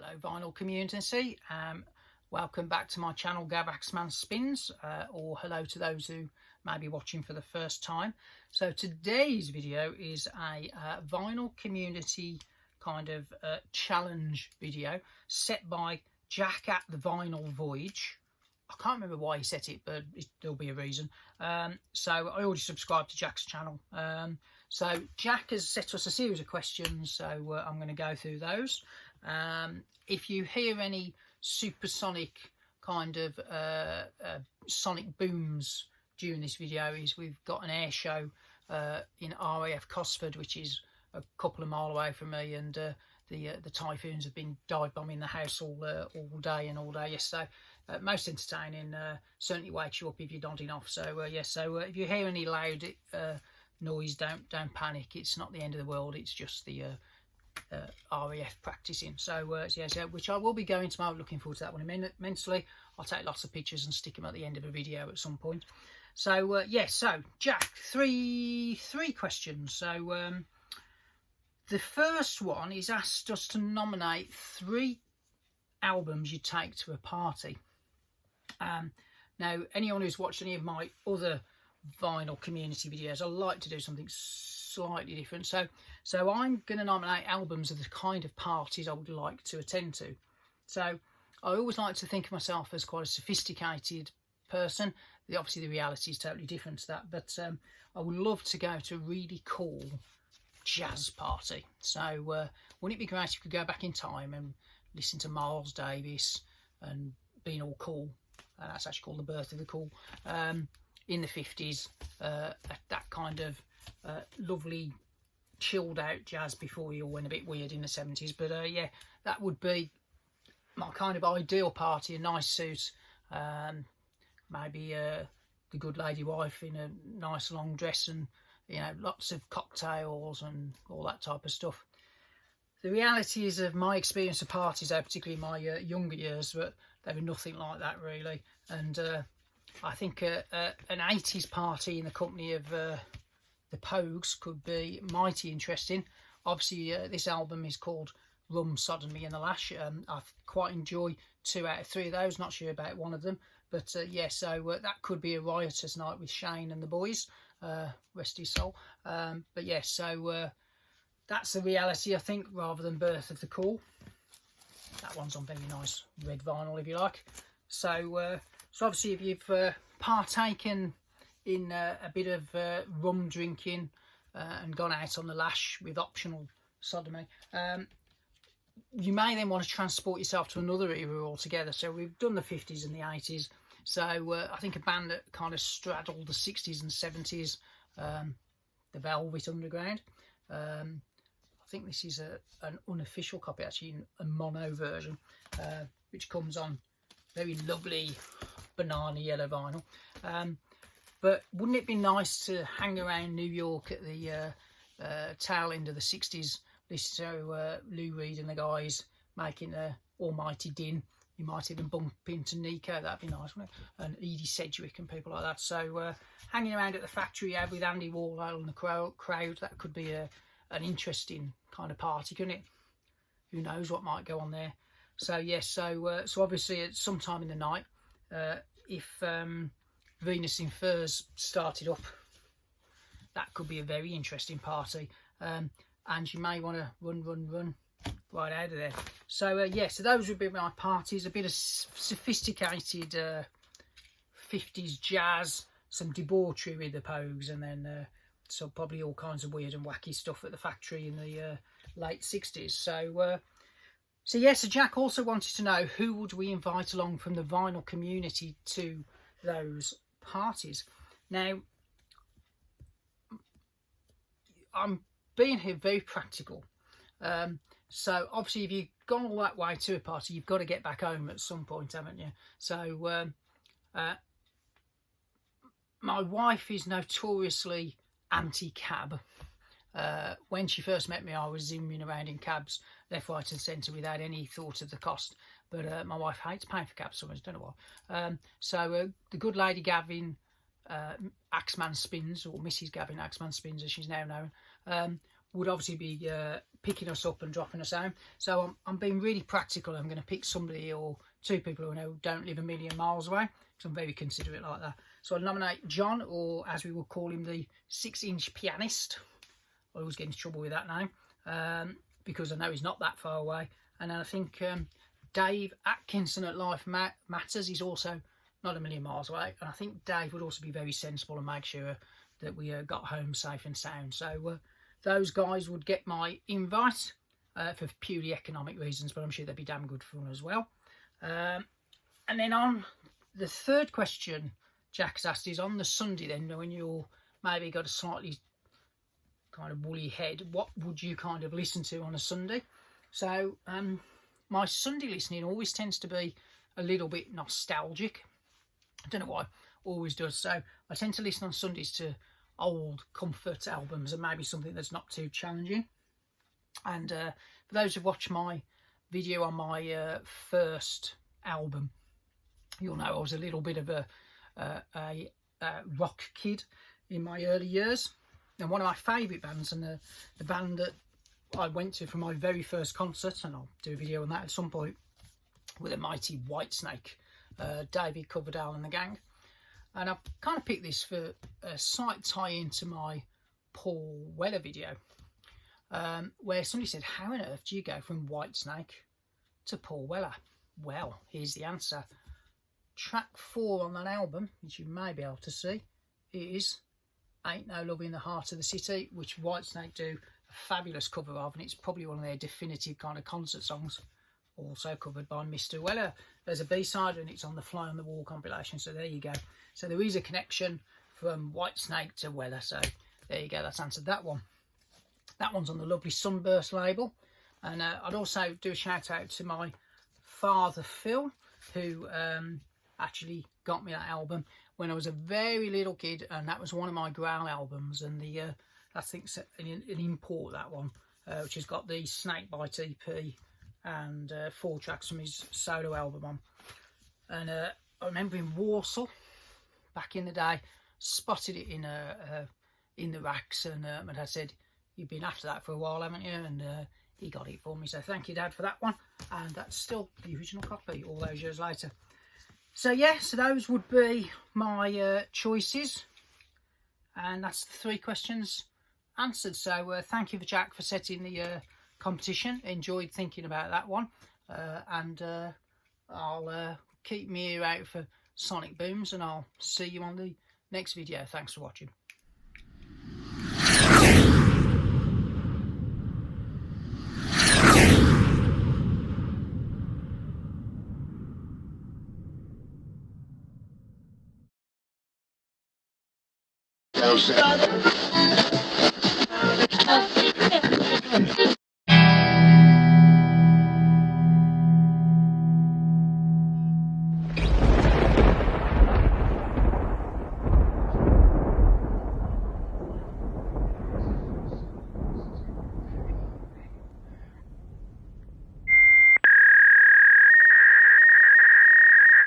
Hello vinyl community, welcome back to my channel Gav Axeman Spins, or hello to those who may be watching for the first time. So today's video is a vinyl community kind of challenge video set by Jack at the Vinyl Voyage. I can't remember why he set it, but there'll be a reason. So I already subscribed to Jack's channel. So Jack has set us a series of questions, so I'm going to go through those. If you hear any supersonic kind of sonic booms during this video, we've got an air show in RAF Cosford, which is a couple of mile away from me, and the typhoons have been dive bombing the house all day and all day yesterday. Most entertaining, certainly wakes you up if you're nodding off. So so if you hear any loud noise, don't panic. It's not the end of the world. It's just the RAF practicing. So which I will be going tomorrow. Looking forward to that one immensely. I'll take lots of pictures and stick them at the end of a video at some point. So so Jack, three questions. So the first one is asked us to nominate 3 albums you'd take to a party. Now, anyone who's watched any of my other vinyl community videos, I like to do something slightly different. So I'm going to nominate albums of the kind of parties I would like to attend to. So I always like to think of myself as quite a sophisticated person. Obviously, the reality is totally different to that, but I would love to go to a really cool jazz party. So wouldn't it be great if you could go back in time and listen to Miles Davis and being all cool? That's actually called The Birth of the Cool, in the 50s, that kind of lovely chilled out jazz before you all went a bit weird in the 70s. But yeah, that would be my kind of ideal party. A nice suit, maybe the good lady wife in a nice long dress, and lots of cocktails and all that type of stuff. The reality is, of my experience of parties, particularly in my younger years, but they were nothing like that really. And I think an 80s party in the company of the Pogues could be mighty interesting. Obviously, this album is called Rum, Sodomy and the Lash. I quite enjoy 2 out of 3 of those. Not sure about one of them, but yeah. So that could be a riotous night with Shane and the boys. Rest his soul. But yeah, so that's the reality, I think, rather than Birth of the Cool. That one's on very nice red vinyl, if you like. So obviously, if you've partaken in a bit of rum drinking and gone out on the lash with optional sodomy, you may then want to transport yourself to another era altogether. So we've done the 50s and the 80s. So I think a band that kind of straddled the 60s and 70s, the Velvet Underground. I think this is an unofficial copy, actually, a mono version, which comes on very lovely banana yellow vinyl. But wouldn't it be nice to hang around New York at the tail end of the 60s, listen to Lou Reed and the guys making a almighty din? You might even bump into Nico. That'd be nice, wouldn't it? And Edie Sedgwick and people like that. So hanging around at the factory with Andy Warhol and the crowd, that could be an interesting kind of party, couldn't it? Who knows what might go on there. So yes, so obviously at some time in the night, if Venus in Furs started up, that could be a very interesting party, and you may want to run right out of there. So yeah, so those would be my parties. A bit of sophisticated 50s jazz, some debauchery with the Pogues, and then so probably all kinds of weird and wacky stuff at the factory in the late 60s. So yes, so Jack also wanted to know who would we invite along from the vinyl community to those parties. Now, I'm being here very practical. So obviously, if you've gone all that way to a party, you've got to get back home at some point, haven't you? So my wife is notoriously anti-cab. When she first met me, I was zooming around in cabs left, right and centre without any thought of the cost. But my wife hates paying for cabs sometimes, don't know why. So the good lady Gavin Axeman Spins, or Mrs. Gavin Axeman Spins as she's now known, would obviously be picking us up and dropping us home. So I'm being really practical. I'm going to pick somebody or two people who I know don't live a million miles away, because I'm very considerate like that. So I'll nominate John, or as we would call him, the 6-inch pianist. I always get into trouble with that name, because I know he's not that far away. And then I think Dave Atkinson at Life Matters. He's also not a million miles away. And I think Dave would also be very sensible and make sure that we got home safe and sound. So those guys would get my invite for purely economic reasons, but I'm sure they'd be damn good fun as well. And then on the third question Jack's asked is, on the Sunday then, when you're maybe got a slightly kind of woolly head, what would you kind of listen to on a Sunday? So my Sunday listening always tends to be a little bit nostalgic. I don't know why, always does. So I tend to listen on Sundays to old comfort albums and maybe something that's not too challenging. And for those who watch my video on my first album, you'll know I was a little bit of a rock kid in my early years. And one of my favourite bands, and the band that I went to for my very first concert, and I'll do a video on that at some point, with a mighty Whitesnake, David Coverdale and the gang. And I've kind of picked this for a slight tie-in to my Paul Weller video, where somebody said, how on earth do you go from Whitesnake to Paul Weller? Well, here's the answer. Track 4 on that album, which you may be able to see, is Ain't No Love in the Heart of the City, which Whitesnake do a fabulous cover of, and it's probably one of their definitive kind of concert songs, also covered by Mr. Weller. There's a B-side and it's on the Fly on the Wall compilation, so there you go. So there is a connection from Whitesnake to Weller, so there you go, that's answered that one. That one's on the lovely Sunburst label. And I'd also do a shout out to my father Phil, who actually got me that album when I was a very little kid, and that was one of my Growl albums, and I think an import, that one, which has got the Snakebite EP and 4 tracks from his solo album on. And I remember in Warsaw back in the day, spotted it in the racks, and my dad said, you've been after that for a while, haven't you? And he got it for me, so thank you, Dad, for that one. And that's still the original copy all those years later. So yeah, so those would be my choices, and that's the 3 questions answered. So thank you for Jack for setting the competition. Enjoyed thinking about that one, and I'll keep my ear out for sonic booms, and I'll see you on the next video. Thanks for watching. No, sir.